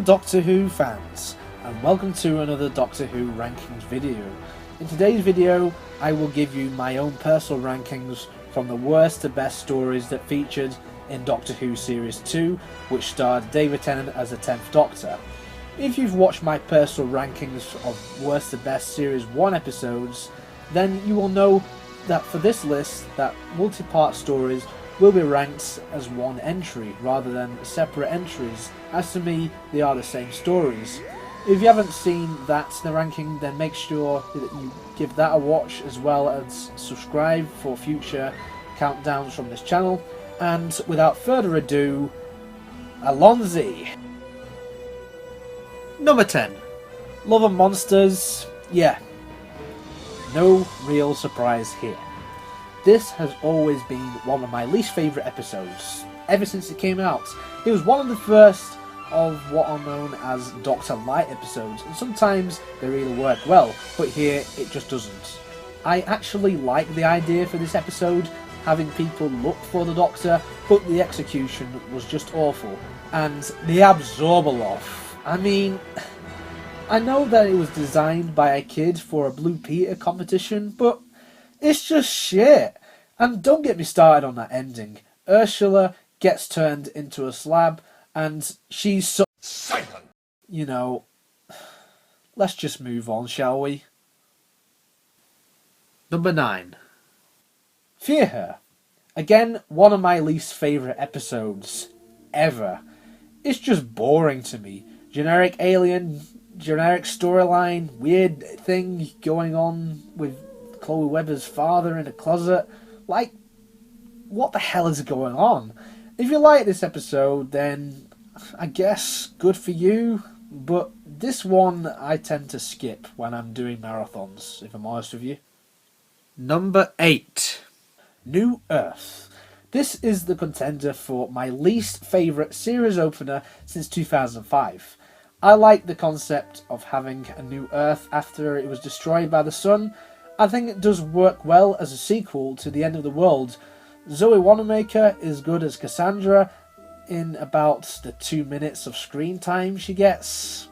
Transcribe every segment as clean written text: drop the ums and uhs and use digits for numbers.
Doctor Who fans, and welcome to another Doctor Who rankings video. In today's video, I will give you my own personal rankings from the worst to best stories that featured in Doctor Who Series 2, which starred David Tennant as the 10th Doctor. If you've watched my personal rankings of worst to best Series 1 episodes, then you will know that for this list, that multi-part stories will be ranked as one entry rather than separate entries, as to me they are the same stories. If you haven't seen that in the ranking, then make sure that you give that a watch, as well as subscribe for future countdowns from this channel. And without further ado, Alonzi. Number 10. Love and Monsters. Yeah, no real surprise here. This has always been one of my least favourite episodes, ever since it came out. It was one of the first of what are known as Doctor Light episodes, and sometimes they really work well, but here it just doesn't. I actually like the idea for this episode, having people look for the Doctor, but the execution was just awful. And the Absorbaloff. I mean, I know that it was designed by a kid for a Blue Peter competition, but it's just shit. And don't get me started on that ending. Ursula gets turned into a slab, and she's so silent. You know, let's just move on, shall we? Number 9. Fear Her. Again, one of my least favourite episodes ever. It's just boring to me. Generic alien, generic storyline, weird thing going on with Chloe Webber's father in a closet. Like, what the hell is going on? If you like this episode, then I guess good for you, but this one I tend to skip when I'm doing marathons, if I'm honest with you. Number 8. New Earth. This is the contender for my least favourite series opener since 2005. I like the concept of having a new Earth after it was destroyed by the sun. I think it does work well as a sequel to The End of the World. Zoe Wanamaker is good as Cassandra in about the 2 minutes of screen time she gets.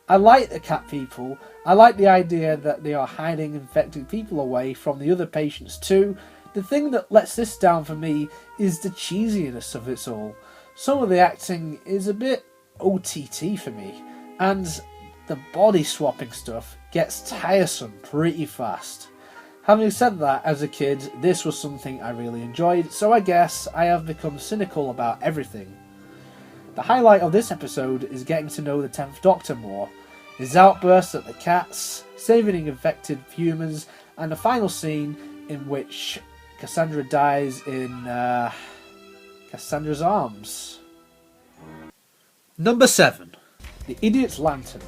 I like the cat people. I like the idea that they are hiding infected people away from the other patients too. The thing that lets this down for me is the cheesiness of it all. Some of the acting is a bit OTT for me, and the body swapping stuff gets tiresome pretty fast. Having said that, as a kid, this was something I really enjoyed, so I guess I have become cynical about everything. The highlight of this episode is getting to know the 10th Doctor more, his outbursts at the cats, saving infected humans, and the final scene in which Cassandra dies in Cassandra's arms. Number 7. The Idiot's Lantern.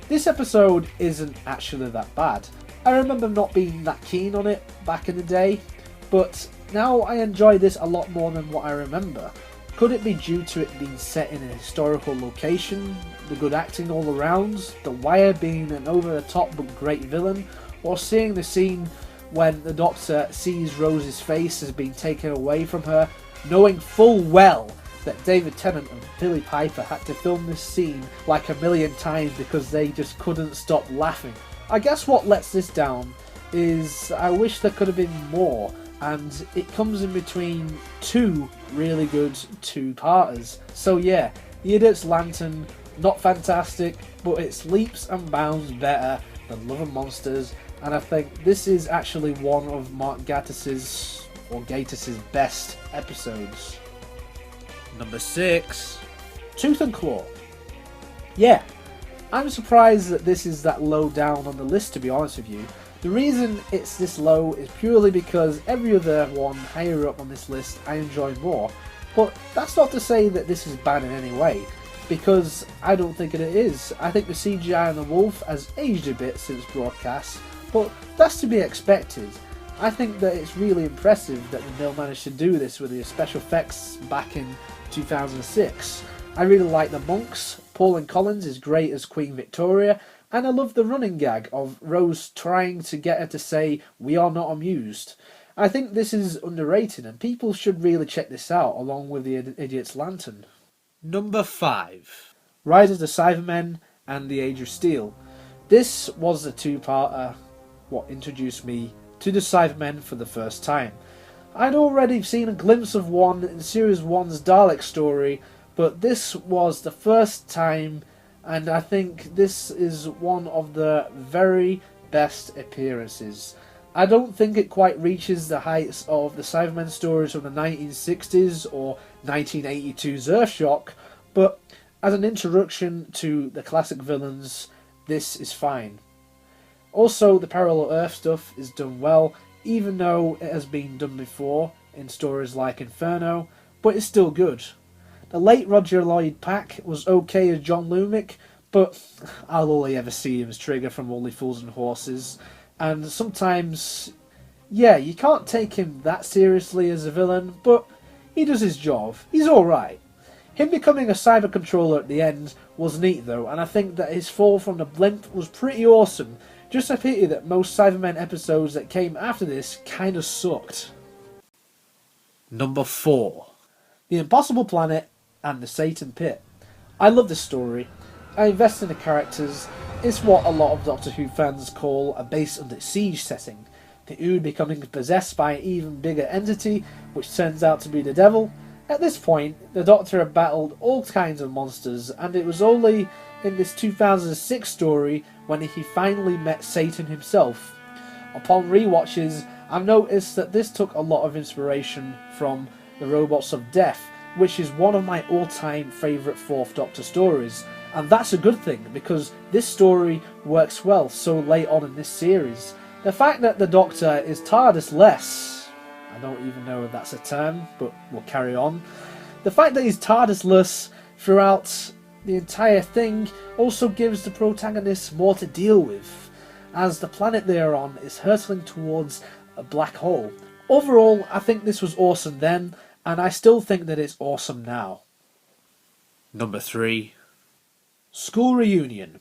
This episode isn't actually that bad. I remember not being that keen on it back in the day, but now I enjoy this a lot more than what I remember. Could it be due to it being set in a historical location, the good acting all around, The Wire being an over-the-top but great villain, or seeing the scene when the Doctor sees Rose's face has been taken away from her, knowing full well that David Tennant and Billy Piper had to film this scene like a million times because they just couldn't stop laughing. I guess what lets this down is I wish there could have been more, and it comes in between two really good two-parters. So yeah, The Idiot's Lantern, not fantastic, but it's leaps and bounds better than Love and Monsters, and I think this is actually one of Mark Gatiss' best episodes. Number 6. Tooth and Claw. Yeah, I'm surprised that this is that low down on the list, to be honest with you. The reason it's this low is purely because every other one higher up on this list I enjoy more. But that's not to say that this is bad in any way, because I don't think it is. I think the CGI on the wolf has aged a bit since broadcast, but that's to be expected. I think that it's really impressive that the Mill managed to do this with the special effects back in 2006. I really like the monks. Pauline Collins is great as Queen Victoria, and I love the running gag of Rose trying to get her to say, "We are not amused." I think this is underrated, and people should really check this out along with The Idiot's Lantern. Number 5. Rise of the Cybermen and The Age of Steel. This was the two-parter what introduced me to the Cybermen for the first time. I'd already seen a glimpse of one in Series 1's Dalek story, but this was the first time, and I think this is one of the very best appearances. I don't think it quite reaches the heights of the Cybermen stories from the 1960s or 1982's Earthshock, but as an introduction to the classic villains, this is fine. Also, the Parallel Earth stuff is done well, even though it has been done before in stories like Inferno, but it's still good. The late Roger Lloyd Pack was okay as John Lumick, but I'll only ever see him as Trigger from Only Fools and Horses, and sometimes, yeah, you can't take him that seriously as a villain, but he does his job. He's alright. Him becoming a cyber controller at the end was neat though, and I think that his fall from the blimp was pretty awesome. Just a pity that most Cybermen episodes that came after this kinda sucked. Number 4. The Impossible Planet and the Satan Pit. I love this story. I invest in the characters. It's what a lot of Doctor Who fans call a base under siege setting. The Ood becoming possessed by an even bigger entity, which turns out to be the devil. At this point, the Doctor had battled all kinds of monsters, and it was only in this 2006 story when he finally met Satan himself. Upon rewatches, I've noticed that this took a lot of inspiration from The Robots of Death, which is one of my all-time favourite Fourth Doctor stories, and that's a good thing because this story works well so late on in this series. The fact that the Doctor is TARDIS-less, I don't even know if that's a term, but we'll carry on. The fact that he's TARDIS-less throughout the entire thing also gives the protagonist more to deal with, as the planet they are on is hurtling towards a black hole. Overall, I think this was awesome then, and I still think that it's awesome now. Number 3. School Reunion.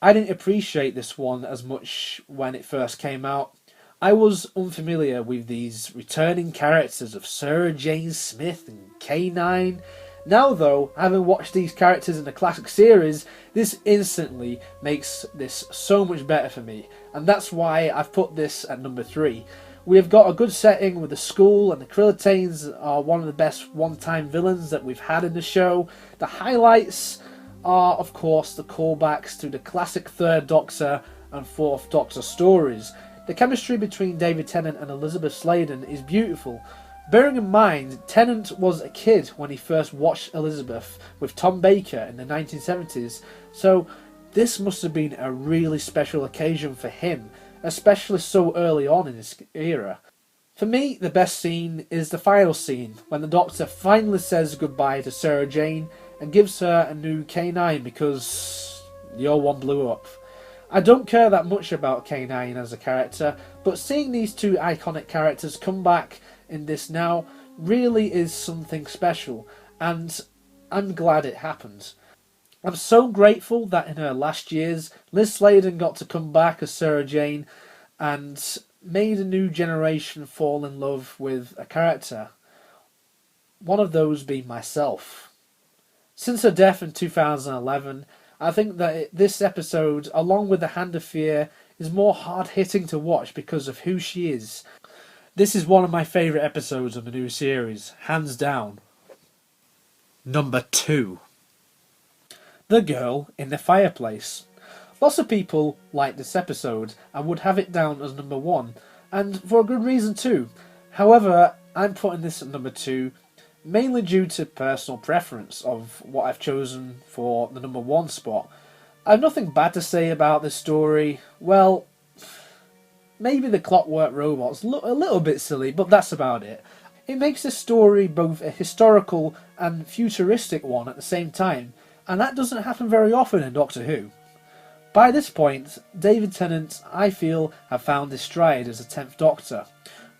I didn't appreciate this one as much when it first came out. I was unfamiliar with these returning characters of Sarah Jane Smith and K9. Now though, having watched these characters in the classic series, this instantly makes this so much better for me, and that's why I've put this at number 3. We have got a good setting with the school, and the Krillitanes are one of the best one-time villains that we've had in the show. The highlights are, of course, the callbacks to the classic Third Doctor and Fourth Doctor stories. The chemistry between David Tennant and Elizabeth Sladen is beautiful. Bearing in mind, Tennant was a kid when he first watched Elizabeth with Tom Baker in the 1970s, so this must have been a really special occasion for him, especially so early on in his era. For me, the best scene is the final scene, when the Doctor finally says goodbye to Sarah Jane and gives her a new K9 because the old one blew up. I don't care that much about K9 as a character, but seeing these two iconic characters come back in this now really is something special, and I'm glad it happened. I'm so grateful that in her last years, Liz Sladen got to come back as Sarah Jane and made a new generation fall in love with a character. One of those being myself. Since her death in 2011, I think that this episode, along with The Hand of Fear, is more hard-hitting to watch because of who she is. This is one of my favourite episodes of the new series, hands down. Number 2. The Girl in the Fireplace. Lots of people like this episode and would have it down as number 1, and for a good reason too. However, I'm putting this at number 2, mainly due to personal preference of what I've chosen for the number 1 spot. I have nothing bad to say about this story. Well, maybe the clockwork robots look a little bit silly, but that's about it. It makes this story both a historical and futuristic one at the same time, and that doesn't happen very often in Doctor Who. By this point, David Tennant, I feel, have found his stride as a 10th Doctor.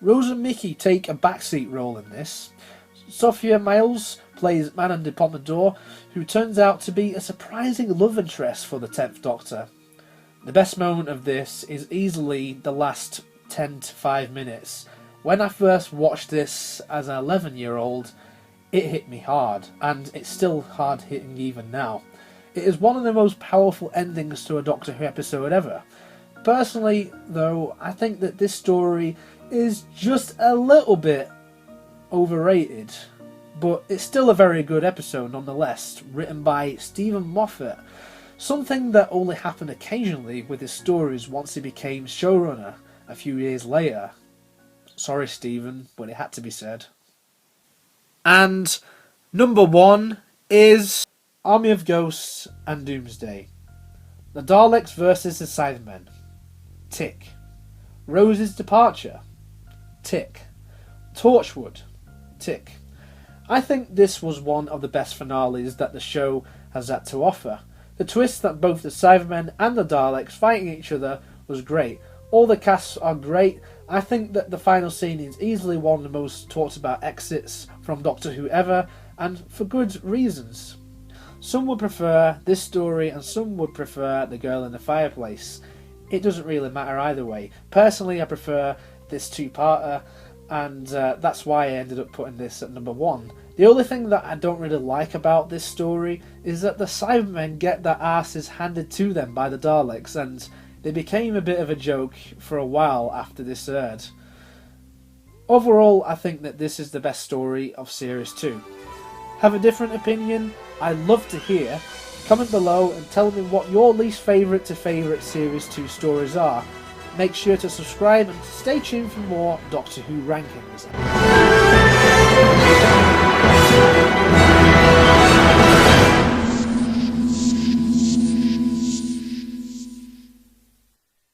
Rose and Mickey take a backseat role in this. Sophia Myles plays Madame de Pompadour, who turns out to be a surprising love interest for the 10th Doctor. The best moment of this is easily the last 10 to 5 minutes. When I first watched this as an 11-year-old, it hit me hard, and it's still hard hitting even now. It is one of the most powerful endings to a Doctor Who episode ever. Personally, though, I think that this story is just a little bit overrated, but it's still a very good episode nonetheless, written by Stephen Moffat, something that only happened occasionally with his stories once he became showrunner a few years later. Sorry Stephen, but it had to be said. And number 1 is Army of Ghosts and Doomsday. The Daleks versus the Cybermen. Tick. Rose's departure. Tick. Torchwood. Tick. I think this was one of the best finales that the show has had to offer. The twist that both the Cybermen and the Daleks fighting each other was great. All the casts are great. I think that the final scene is easily one of the most talked about exits from Doctor Who ever, and for good reasons. Some would prefer this story and some would prefer The Girl in the Fireplace. It doesn't really matter either way. Personally, I prefer this two-parter, and that's why I ended up putting this at number 1. The only thing that I don't really like about this story is that the Cybermen get their asses handed to them by the Daleks, and they became a bit of a joke for a while after this aired. Overall, I think that this is the best story of Series 2. Have a different opinion? I'd love to hear. Comment below and tell me what your least favourite to favourite Series 2 stories are. Make sure to subscribe and stay tuned for more Doctor Who rankings.